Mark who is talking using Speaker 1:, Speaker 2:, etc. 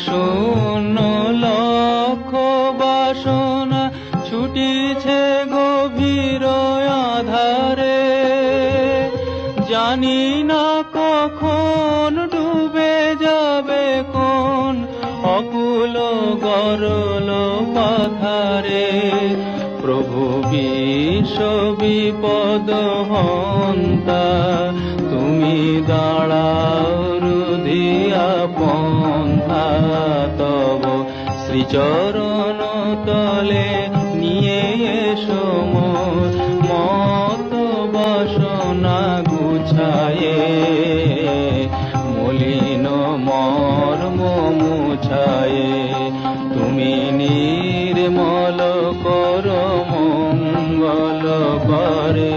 Speaker 1: শূন্য লক্ষ বাসনা ছুটিছে গভীর আধারে, জানি না কখন ডুবে যাবে কোন অকুল গরল পাথারে। প্রভু বিশ্ব বিপদ হন্তা, তুমি দাঁড়াও রুধিয়া পন্থা। তব শ্রীচরণ তলে নিয়ে এসো মোর মত বাসনা গুছায়ে, মলিন মর্ম মুছায়ে। তুমি নির্মল কর মঙ্গল করে।